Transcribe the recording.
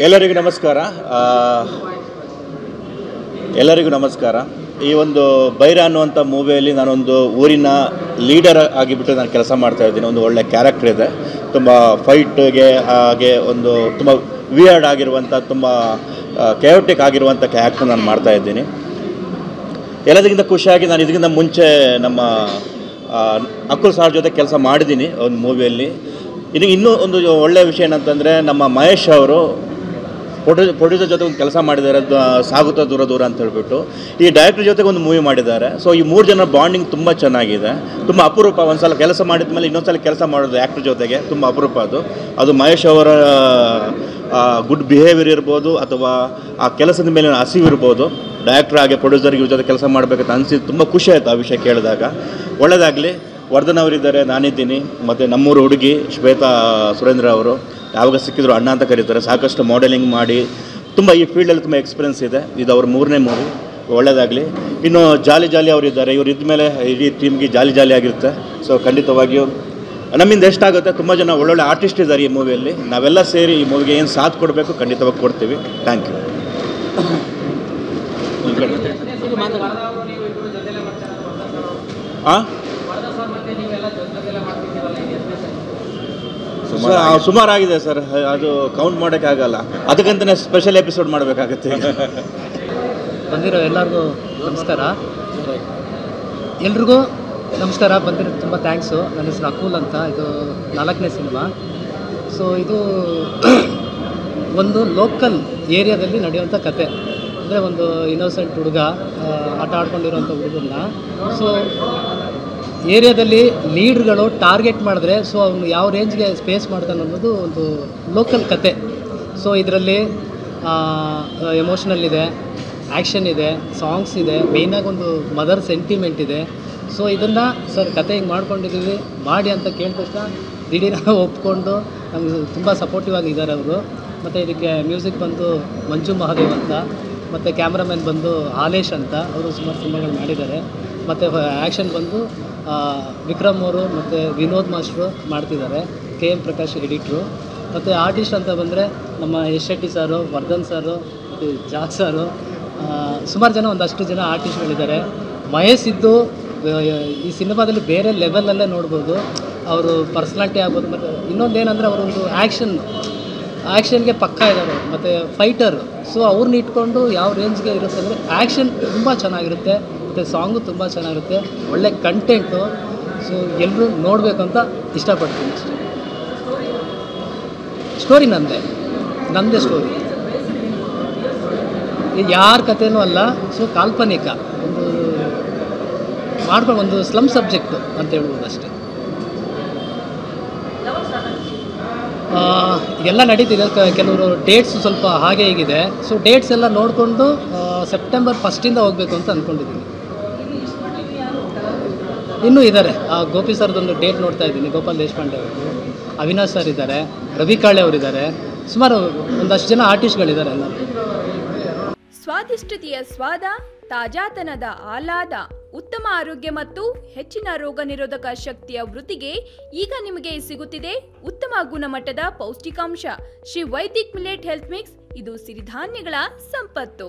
ಎಲ್ಲರಿಗೂ ನಮಸ್ಕಾರ. ಎಲ್ಲರಿಗೂ ನಮಸ್ಕಾರ. ಈ ಒಂದು ಬೈರ ಅನ್ನುವಂಥ ಮೂವಿಯಲ್ಲಿ ನಾನೊಂದು ಊರಿನ ಲೀಡರ್ ಆಗಿಬಿಟ್ಟು ನಾನು ಕೆಲಸ ಮಾಡ್ತಾಯಿದ್ದೀನಿ. ಒಂದು ಒಳ್ಳೆ ಕ್ಯಾರೆಕ್ಟರ್ ಇದೆ, ತುಂಬ ಫೈಟ್ಗೆ ಹಾಗೆ ಒಂದು ತುಂಬ ವಿಯರ್ಡ್ ಆಗಿರುವಂಥ ತುಂಬ ಕೆಯೋಟಿಕ್ ಆಗಿರುವಂಥ ಕ್ಯಾರೆಕ್ಟರ್ ನಾನು ಮಾಡ್ತಾಯಿದ್ದೀನಿ. ಎಲ್ಲದಕ್ಕಿಂತ ಖುಷಿಯಾಗಿ ನಾನು ಇದಕ್ಕಿಂತ ಮುಂಚೆ ನಮ್ಮ ಅಕ್ಕುಲ್ ಸಾರ್ ಜೊತೆ ಕೆಲಸ ಮಾಡಿದ್ದೀನಿ ಒಂದು ಮೂವಿಯಲ್ಲಿ. ಇನ್ನೂ ಒಂದು ಒಳ್ಳೆಯ ವಿಷಯ ಏನಂತಂದರೆ ನಮ್ಮ ಮಹೇಶ್ ಅವರು ಪ್ರೊಡ್ಯೂಸರ್ ಜೊತೆ ಒಂದು ಕೆಲಸ ಮಾಡಿದ್ದಾರೆ, ಸಾಗುತ್ತಾ ದೂರ ದೂರ ಅಂತ ಹೇಳ್ಬಿಟ್ಟು. ಈ ಡೈರೆಕ್ಟರ್ ಜೊತೆಗೆ ಒಂದು ಮೂವಿ ಮಾಡಿದ್ದಾರೆ. ಸೊ ಈ ಮೂರು ಜನ ಬಾಂಡಿಂಗ್ ತುಂಬ ಚೆನ್ನಾಗಿದೆ, ತುಂಬ ಅಪರೂಪ. ಒಂದು ಸಲ ಕೆಲಸ ಮಾಡಿದ ಮೇಲೆ ಇನ್ನೊಂದು ಸಲ ಕೆಲಸ ಮಾಡೋದು ಆ್ಯಕ್ಟ್ರ್ ಜೊತೆಗೆ ತುಂಬ ಅಪರೂಪ. ಅದು ಮಹೇಶ್ ಅವರ ಗುಡ್ ಬಿಹೇವಿಯರ್ ಇರ್ಬೋದು ಅಥವಾ ಆ ಕೆಲಸದ ಮೇಲೆ ಹಸಿವಿರ್ಬೋದು. ಡೈರೆಕ್ಟ್ರ್ ಹಾಗೆ ಪ್ರೊಡ್ಯೂಸರ್ಗೆ ಇವ್ರ ಜೊತೆ ಕೆಲಸ ಮಾಡಬೇಕಂತ ಅನಿಸಿದ್ದು ತುಂಬ ಖುಷಿ ಆಯಿತು ಆ ವಿಷಯ ಕೇಳಿದಾಗ. ಒಳ್ಳೆಯದಾಗಲಿ. ವರ್ಧನ್ ಅವರಿದ್ದಾರೆ, ನಾನಿದ್ದೀನಿ, ಮತ್ತು ನಮ್ಮೂರು ಹುಡುಗಿ ಶ್ವೇತಾ ಸುರೇಂದ್ರ ಅವರು ಯಾವಾಗ ಸಿಕ್ಕಿದ್ರು ಅಣ್ಣ ಅಂತ ಕರೀತಾರೆ. ಸಾಕಷ್ಟು ಮಾಡೆಲಿಂಗ್ ಮಾಡಿ ತುಂಬ ಈ ಫೀಲ್ಡಲ್ಲಿ ತುಂಬ ಎಕ್ಸ್ಪೀರಿಯನ್ಸ್ ಇದೆ. ಇದು ಅವ್ರ 3ನೇ ಮೂವಿ. ಒಳ್ಳೆಯದಾಗಲಿ. ಇನ್ನು ಜಾಲಿ ಜಾಲಿ ಅವರಿದ್ದಾರೆ, ಇವರು ಇದ್ಮೇಲೆ ಇಡೀ ಟೀಮ್ಗೆ ಜಾಲಿ ಜಾಲಿ ಆಗಿರುತ್ತೆ. ಸೊ ಖಂಡಿತವಾಗಿಯೂ ನಮ್ಮಿಂದ ಎಷ್ಟಾಗುತ್ತೆ, ತುಂಬ ಜನ ಒಳ್ಳೊಳ್ಳೆ ಆರ್ಟಿಸ್ಟ್ ಇದ್ದಾರೆ ಈ ಮೂವಿಯಲ್ಲಿ. ನಾವೆಲ್ಲ ಸೇರಿ ಈ ಮೂವಿಗೆ ಏನು ಸಾಥ್ ಕೊಡಬೇಕು ಖಂಡಿತವಾಗಿ ಕೊಡ್ತೀವಿ. Thank you. ಸುಮಾರಾಗಿದೆ ಸರ್, ಅದು ಕೌಂಟ್ ಮಾಡೋಕ್ಕಾಗಲ್ಲ. ಅದಕ್ಕಂತಲೇ ಸ್ಪೆಷಲ್ ಎಪಿಸೋಡ್ ಮಾಡಬೇಕಾಗುತ್ತೆ. ಬಂದಿರೋ ಎಲ್ಲರಿಗೂ ನಮಸ್ಕಾರ. ಎಲ್ರಿಗೂ ನಮಸ್ಕಾರ. ಬಂದಿರೋ ತುಂಬ ಥ್ಯಾಂಕ್ಸು. ನನ್ನ ಹೆಸರು ಅಕುಲ್ ಅಂತ. ಇದು 4ನೇ ಸಿನಿಮಾ. ಸೊ ಇದು ಒಂದು ಲೋಕಲ್ ಏರಿಯಾದಲ್ಲಿ ನಡೆಯುವಂಥ ಕತೆ. ಅಂದರೆ ಒಂದು ಇನ್ನೋಸೆಂಟ್ ಹುಡುಗ ಆಟ ಆಡ್ಕೊಂಡಿರೋಂಥ ಹುಡುಗನ್ನ ಸೊ ಏರಿಯಾದಲ್ಲಿ ಲೀಡ್ರ್ಗಳು ಟಾರ್ಗೆಟ್ ಮಾಡಿದ್ರೆ ಸೊ ಅವನು ಯಾವ ರೇಂಜ್ಗೆ ಸ್ಪೇಸ್ ಮಾಡ್ತಾನೆ ಅನ್ನೋದು ಒಂದು ಲೋಕಲ್ ಕತೆ. ಸೊ ಇದರಲ್ಲಿ ಎಮೋಷ್ನಲ್ ಇದೆ, ಆ್ಯಕ್ಷನ್ ಇದೆ, ಸಾಂಗ್ಸ್ ಇದೆ, ಮೇಯ್ನಾಗಿ ಒಂದು ಮದರ್ ಸೆಂಟಿಮೆಂಟ್ ಇದೆ. ಸೊ ಇದನ್ನು ಸರ್ ಕತೆ ಹಿಂಗೆ ಮಾಡ್ಕೊಂಡಿದ್ದೀವಿ ಮಾಡಿ ಅಂತ ಕೇಳಿದ ತಕ್ಷಣ ದಿಢೀರ ಒಪ್ಕೊಂಡು ನಮಗೆ ತುಂಬ ಸಪೋರ್ಟಿವ್ ಆಗಿದ್ದಾರೆ ಅವರು. ಮತ್ತು ಇದಕ್ಕೆ ಮ್ಯೂಸಿಕ್ ಬಂದು ಮಂಜು ಮಹಾದೇವ್ ಅಂತ, ಮತ್ತು ಕ್ಯಾಮ್ರಾಮನ್ ಬಂದು ಹಾಲೇಶ್ ಅಂತ, ಅವರು ಸುಮಾರು ಸಿನಿಮಾಗಳು ಮಾಡಿದ್ದಾರೆ. ಮತ್ತು ಆ್ಯಕ್ಷನ್ ಬಂದು ವಿಕ್ರಮ್ ಅವರು ಮತ್ತು ವಿನೋದ್ ಮಾಸ್ಟ್ರು ಮಾಡ್ತಿದ್ದಾರೆ, KM ಪ್ರಕಾಶ್ ಎಡಿಟ್ರು. ಮತ್ತು ಆರ್ಟಿಸ್ಟ್ ಅಂತ ಬಂದರೆ ನಮ್ಮ ಯಶ್ ಶೆಟ್ಟಿ ಸಾರು, ವರ್ಧನ್ ಸಾರು, ಮತ್ತು ಜಾಕ್ ಸಾರು, ಸುಮಾರು ಜನ ಒಂದಷ್ಟು ಜನ ಆರ್ಟಿಸ್ಟ್ಗಳಿದ್ದಾರೆ. ಮಹೇಶ್ ಇದ್ದು ಈ ಸಿನಿಮಾದಲ್ಲಿ ಬೇರೆ ಲೆವೆಲಲ್ಲೇ ನೋಡ್ಬೋದು. ಅವರು ಪರ್ಸ್ನಾಲಿಟಿ ಆಗ್ಬೋದು. ಮತ್ತು ಇನ್ನೊಂದೇನೆಂದರೆ ಅವರೊಂದು ಆ್ಯಕ್ಷನ್ಗೆ ಪಕ್ಕ ಇದ್ದಾರೆ, ಮತ್ತು ಫೈಟರ್. ಸೊ ಅವ್ರನ್ನ ಇಟ್ಕೊಂಡು ಯಾವ ರೇಂಜ್ಗೆ ಇರುತ್ತೆ ಅಂದರೆ ಆ್ಯಕ್ಷನ್ ತುಂಬ ಚೆನ್ನಾಗಿರುತ್ತೆ, ಮತ್ತು ಸಾಂಗು ತುಂಬ ಚೆನ್ನಾಗಿರುತ್ತೆ, ಒಳ್ಳೆ ಕಂಟೆಂಟು. ಸೊ ಎಲ್ಲರೂ ನೋಡಬೇಕು ಅಂತ ಇಷ್ಟಪಡ್ತೀನಿ. ಸ್ಟೋರಿ ನಮ್ಮದೇ ಸ್ಟೋರಿ, ಯಾರ ಕಥೆನೂ ಅಲ್ಲ. ಸೊ ಕಾಲ್ಪನಿಕ ಒಂದು ಮಾಡ್ಕೊಂಡು ಒಂದು ಸ್ಲಮ್ ಸಬ್ಜೆಕ್ಟು ಅಂತ ಹೇಳ್ಬೋದು ಅಷ್ಟೇ. ಎಲ್ಲ ನಡೀತಿದೆ. ಕೆಲವರು ಡೇಟ್ಸ್ ಸ್ವಲ್ಪ ಹಾಗೆ ಹೀಗಿದೆ. ಸೊ ಡೇಟ್ಸ್ ಎಲ್ಲ ನೋಡಿಕೊಂಡು ಸೆಪ್ಟೆಂಬರ್ 1 ಹೋಗಬೇಕು ಅಂತ ಅಂದ್ಕೊಂಡಿದ್ದೀನಿ. ಇನ್ನೂ ಇದ್ದಾರೆ. ಗೋಪಿ ಸರ್ದೊಂದು ಡೇಟ್ ನೋಡ್ತಾ ಇದ್ದೀನಿ. ಗೋಪಾಲ್ ದೇಶಪಾಂಡೆ ಅವರು, ಅವಿನಾಶ್ ಸರ್ ಇದ್ದಾರೆ, ರವಿ ಕಾಳೆ ಅವರಿದ್ದಾರೆ, ಸುಮಾರು ಒಂದಷ್ಟು ಜನ ಆರ್ಟಿಸ್ಟ್ಗಳಿದ್ದಾರೆ ಎಲ್ಲ. ಸ್ವಾದಿಷ್ಟತೆಯ ಸ್ವಾದ, ತಾಜಾತನದ ಆಹ್ಲಾದ, ಉತ್ತಮ ಆರೋಗ್ಯ ಮತ್ತು ಹೆಚ್ಚಿನ ರೋಗ ನಿರೋಧಕ ಶಕ್ತಿಯ ವೃದ್ಧಿಗೆ ಈಗ ನಿಮಗೆ ಸಿಗುತ್ತಿದೆ ಉತ್ತಮ ಗುಣಮಟ್ಟದ ಪೌಷ್ಟಿಕಾಂಶ Shri Vaidik millet health mix. ಇದು ಸಿರಿಧಾನ್ಯಗಳ ಸಂಪತ್ತು.